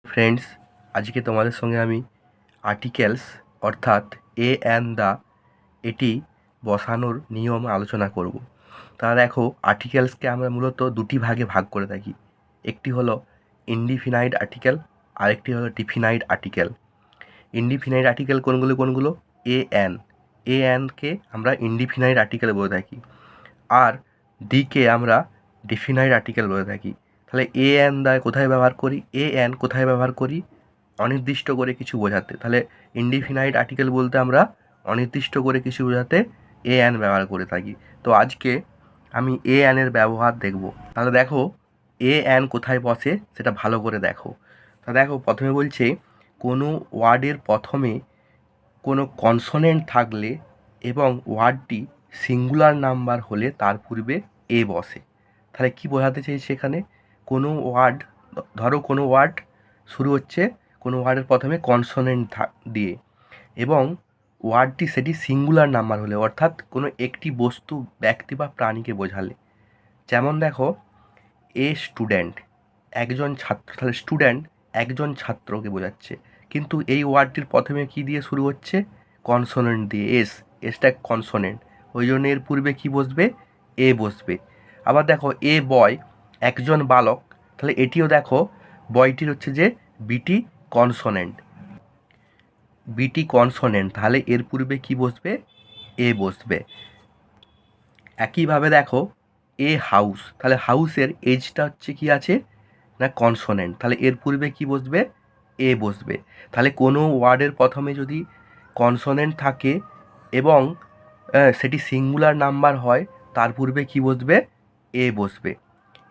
Friends, আজকে তোমাদের সঙ্গে আমি আর্টিকেলস অর্থাৎ এ অ্যান্ড দ্য এটি বসানোর নিয়ম আলোচনা করব। তা দেখো, আর্টিকেলসকে আমরা মূলত দুটি ভাগে ভাগ করে থাকি। একটি হলো ইনডিফিনাইট আর্টিকেল, আরেকটি হলো ডিফিনাইট আর্টিকেল। ইনডিফিনাইট আর্টিকেল কোনগুলো? এ অ্যানকে আমরা ইনডিফিনাইট আর্টিকেল বলে থাকি, আর ডিকে আমরা ডিফিনাইট আর্টিকেল বলে থাকি। তাহলে এ অ্যান দা কোথায় ব্যবহার করি? এ অ্যান কোথায় ব্যবহার করি? অনির্দিষ্ট করে কিছু বোঝাতে। তাহলে ইনডিফিনাইট আর্টিকেল বলতে আমরা অনির্দিষ্ট করে কিছু বোঝাতে এ অ্যান ব্যবহার করে থাকি। তো আজকে আমি এ অ্যানের ব্যবহার দেখব। তাহলে দেখো, এ অ্যান কোথায় বসে সেটা ভালো করে দেখো। তা দেখো, প্রথমে বলছে কোনো ওয়ার্ডের প্রথমে কোনো কনসোনেন্ট থাকলে এবং ওয়ার্ডটি সিঙ্গুলার নাম্বার হলে তার পূর্বে এ বসে। তাহলে কি বোঝাতে চাইছে এখানে? কোনো ওয়ার্ড, ধরো কোনো ওয়ার্ড শুরু হচ্ছে কোনো ওয়ার্ডের প্রথমে কনসোনেন্ট দিয়ে, এবং ওয়ার্ডটি সেটি সিঙ্গুলার নাম্বার হলে, অর্থাৎ কোনো একটি বস্তু, ব্যক্তি বা প্রাণীকে বোঝালে। যেমন দেখো, এ স্টুডেন্ট, একজন ছাত্র। তাহলে স্টুডেন্ট একজন ছাত্রকে বোঝাচ্ছে, কিন্তু এই ওয়ার্ডটির প্রথমে কি দিয়ে শুরু হচ্ছে? কনসোনেন্ট দিয়ে, এসটা কনসোনেন্ট, ওই জন্য এর পূর্বে কি বসবে? এ বসবে। আবার দেখো, এ বয়, একজন বালক। তাহলে এটিও দেখো, বয়টির হচ্ছে যে বিটি কনসোনেন্ট, তাহলে এর পূর্বে কি বসবে? এ বসবে। একইভাবে দেখো, এ হাউস, তাহলে হাউসের এজটা হচ্ছে কি আছে না কনসোনেন্ট, তাহলে এর পূর্বে কি বসবে? এ বসবে। তাহলে কোনো ওয়ার্ডের প্রথমে যদি কনসোনেন্ট থাকে এবং সেটি সিঙ্গুলার নাম্বার হয়, তার পূর্বে কি বসবে? এ বসবে।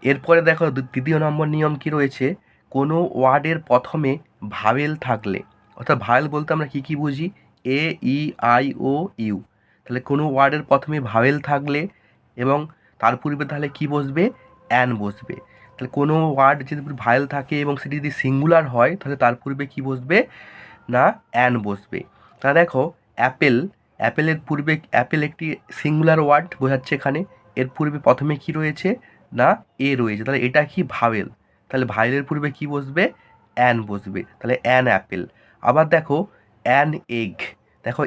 এরপরে দেখো, তৃতীয় নম্বর নিয়ম কি রয়েছে? কোনো ওয়ার্ডের প্রথমে ভাওয়েল থাকলে, অর্থাৎ ভাওয়েল বলতে আমরা কী কী বুঝি? এ, ই, আই, ও, ইউ। তাহলে কোনো ওয়ার্ডের প্রথমে ভাওয়েল থাকলে এবং তার পূর্বে তাহলে কি বসবে? অ্যান বসবে। তাহলে কোনো ওয়ার্ড যদি ভাওয়েল থাকে এবং সেটি যদি সিঙ্গুলার হয়, তাহলে তার পূর্বে কি বসবে? না অ্যান বসবে। তা দেখো, অ্যাপেল, অ্যাপেলের পূর্বে, অ্যাপেল একটি সিঙ্গুলার ওয়ার্ড বোঝাচ্ছে এখানে, এর পূর্বে প্রথমে কি রয়েছে? না এ রয়েছে, তাহলে এটা কি? ভাওয়েল। তাহলে ভাওয়েলের পূর্বে কি বসবে? অ্যান বসবে, তাহলে অ্যান অ্যাপেল। আবার দেখো, অ্যান এগ, দেখো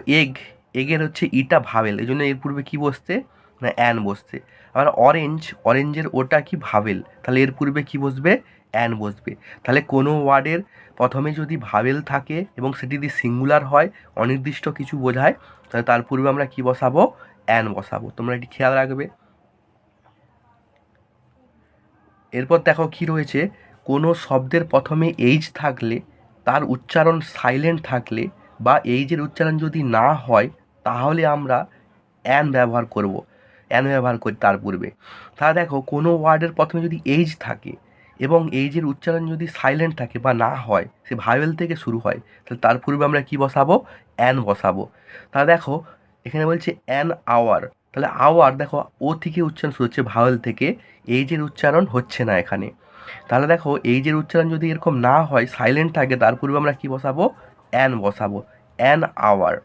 এগের হচ্ছে ইটা ভাওয়েল, এই জন্য এর পূর্বে কি বসছে? না অ্যান বসছে। আবার অরেঞ্জ, অরেঞ্জের ওটা কি? ভাওয়েল, তাহলে এর পূর্বে কি বসবে? অ্যান বসবে। তাহলে কোনো ওয়ার্ডের প্রথমে যদি ভাওয়েল থাকে এবং সেটি যদি সিঙ্গুলার হয়, অনির্দিষ্ট কিছু বোঝায়, তাহলে তার পূর্বে আমরা কি বসাবো? অ্যান বসাবো। তোমরা এটি খেয়াল রাখবে। এরপর দেখো কি রয়েছে, কোনো শব্দের প্রথমে এইচ থাকলে, তার উচ্চারণ সাইলেন্ট থাকলে, বা এইচের উচ্চারণ যদি না হয়, তাহলে আমরা অ্যান ব্যবহার করব, অ্যান ব্যবহার করি তার পূর্বে। তাহলে দেখো, কোনো ওয়ার্ডের প্রথমে যদি এইচ থাকে এবং এইচের উচ্চারণ যদি সাইলেন্ট থাকে বা না হয়, সে ভাওয়েল থেকে শুরু হয়, তাহলে তার পূর্বে আমরা কি বসাবো? অ্যান বসাবো। তাহলে দেখো, এখানে বলছে অ্যান আওয়ার, তাহলে আওয়ার দেখো, ও থেকে উচ্চারণ শুরু হচ্ছে, ভাওয়েল থেকে, এইচের উচ্চারণ হচ্ছে না এখানে। তাহলে দেখো, এইচের উচ্চারণ যদি এরকম না হয়, সাইলেন্ট থাকে, তার পূর্বে আমরা কি বসাবো? অ্যান বসাবো, অ্যান আওয়ার।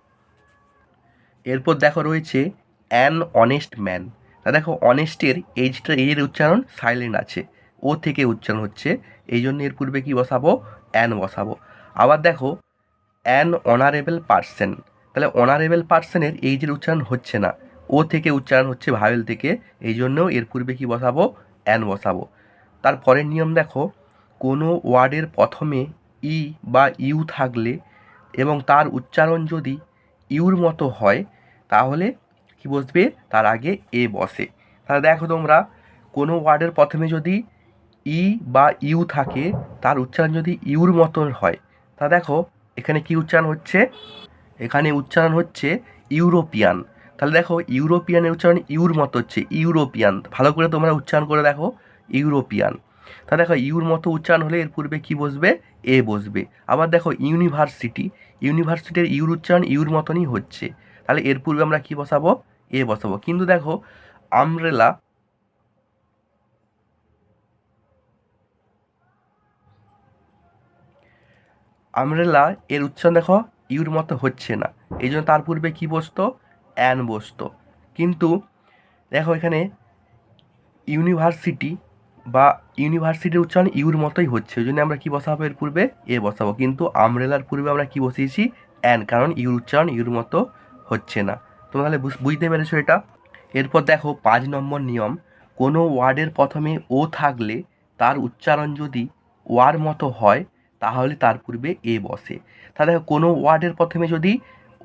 এরপর দেখো রয়েছে অ্যান অনেস্ট ম্যান। তা দেখো, অনেস্টের এর উচ্চারণ সাইলেন্ট আছে, ও থেকে উচ্চারণ হচ্ছে, এই জন্য এর পূর্বে কি বসাবো? অ্যান বসাবো। আবার দেখো, অ্যান অনারেবল পার্সন, তাহলে অনারেবল পার্সনের এইচের উচ্চারণ হচ্ছে না, ও থেকে উচ্চারণ হচ্ছে, ভাওয়েল থেকে, এই জন্যও এর পূর্বে কি বসাবো? অ্যান বসাবো। তারপরের নিয়ম দেখো, কোনো ওয়ার্ডের প্রথমে ই বা ইউ থাকলে এবং তার উচ্চারণ যদি ইউর মতো হয়, তাহলে কি বসবে? তার আগে এ বসে। তাহলে দেখো তোমরা, কোনো ওয়ার্ডের প্রথমে যদি ই বা ইউ থাকে, তার উচ্চারণ যদি ইউর মতন হয়, তা দেখো এখানে কি উচ্চারণ হচ্ছে? এখানে উচ্চারণ হচ্ছে ইউরোপিয়ান। তাহলে দেখো, ইউরোপিয়ানের উচ্চারণ ইউর মতো হচ্ছে, ইউরোপিয়ান। ভালো করে তোমরা উচ্চারণ করে দেখো, ইউরোপিয়ান। তা দেখো, ইউর মতো উচ্চারণ হলে এর পূর্বে কি বসবে? এ বসবে। আবার দেখো, ইউনিভার্সিটি, ইউনিভার্সিটির ইউর উচ্চারণ ইউর মতনই হচ্ছে, তাহলে এর পূর্বে আমরা কি বসাবো? এ বসাবো। কিন্তু দেখো, আমব্রেলা, আমব্রেলা এর উচ্চারণ দেখো ইউর মতো হচ্ছে না, এই জন্য তার পূর্বে কি বসতো? অ্যান বসতো। কিন্তু দেখো, এখানে ইউনিভার্সিটি, বা ইউনিভার্সিটির উচ্চারণ ইউর মতোই হচ্ছে, ওই জন্য আমরা কী বসাবো এর পূর্বে? এ বসাবো। কিন্তু আমব্রেলার পূর্বে আমরা কী বসিয়েছি? অ্যান, কারণ ইউর উচ্চারণ ইউর মতো হচ্ছে না। তোমরা তাহলে বুঝতে পেরেছো এটা? এরপর দেখো 5 নম্বর নিয়ম, কোনো ওয়ার্ডের প্রথমে ও থাকলে তার উচ্চারণ যদি ওয়ার মতো হয় তাহলে তার পূর্বে এ বসে। তাহলে দেখো কোনো ওয়ার্ডের প্রথমে যদি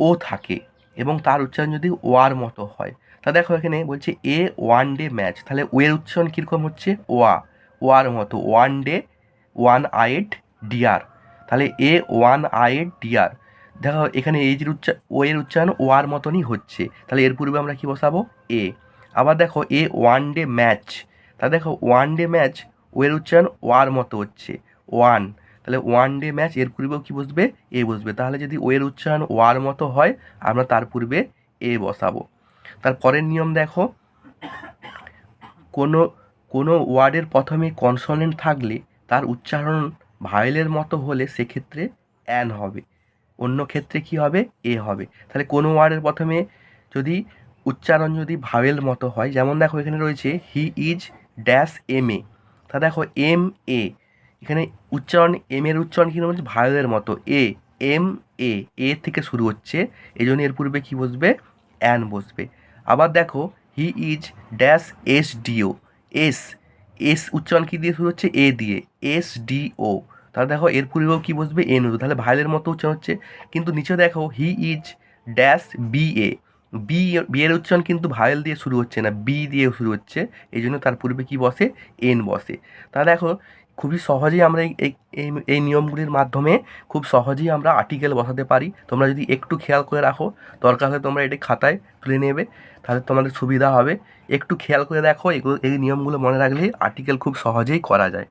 ও থাকে এবং তার উচ্চারণ যদি ওয়ার মতো হয়, তা দেখো এখানে বলছে এ ওয়ান ডে ম্যাচ, তাহলে ও এর উচ্চারণ কীরকম হচ্ছে? ওয়ার মতো, one day one eyed dear, তাহলে এ ওয়ান আইড ডিয়ার। দেখো এখানে এই যে ও এর উচ্চারণ ওয়ার মতনই হচ্ছে, তাহলে এর পূর্বে আমরা কি বসাবো? এ। আবার দেখো এ ওয়ান ডে ম্যাচ, তা দেখো ওয়ান ডে ম্যাচ ও এর উচ্চারণ ওয়ার মতো হচ্ছে, ওয়ান, তাহলে ওয়ান ডে ম্যাচ এর পূর্বেও কি বসবে? এ বসবে। তাহলে যদি ও এর উচ্চারণ ওয়ার মতো হয় আমরা তার পূর্বে এ বসাবো। তার পরের নিয়ম দেখো, কোনো কোনো ওয়ার্ডের প্রথমে কনসোনেন্ট থাকলে তার উচ্চারণ ভায়েলের মতো হলে সেক্ষেত্রে অ্যান হবে, অন্য ক্ষেত্রে কি হবে? এ হবে। তাহলে কোনো ওয়ার্ডের প্রথমে যদি উচ্চারণ যদি ভাওয়েল মতো হয়, যেমন দেখো এখানে রয়েছে হি ইজ ড্যাশ এম এ, তা দেখো এম এ, এখানে উচ্চারণ এম এর উচ্চারণ কী হচ্ছে? ভাওয়েলের মতো, এ, এম এ, এ থেকে শুরু হচ্ছে, এই জন্য এর পূর্বে কী বসবে? অ্যান বসবে। আবার দেখো he is dash S DO, S, S উচ্চারণ কী দিয়ে শুরু হচ্ছে? এ দিয়ে, এস ডি ও, তাহলে দেখো এর পূর্বেও কী বসবে? এন বসবে, তাহলে ভাইলের মতো উচ্চারণ হচ্ছে। কিন্তু নিচে দেখো he is dash B A, B, B এর উচ্চারণ কিন্তু ভায়েল দিয়ে শুরু হচ্ছে না, বি দিয়ে শুরু হচ্ছে, এই জন্য তার পূর্বে কী বসে? এন বসে। তাহলে দেখো খুবই সহজেই আমরা এই নিয়মগুলির মাধ্যমে খুব সহজেই আমরা আর্টিকেল বসাতে পারি। তোমরা যদি একটু খেয়াল করে রাখো, দরকার হলে তোমরা এটি খাতায় তুলে নেবে, তাহলে তোমাদের সুবিধা হবে। একটু খেয়াল করে দেখো, এগুলো এই নিয়মগুলো মনে রাখলে আর্টিকেল খুব সহজেই করা যায়।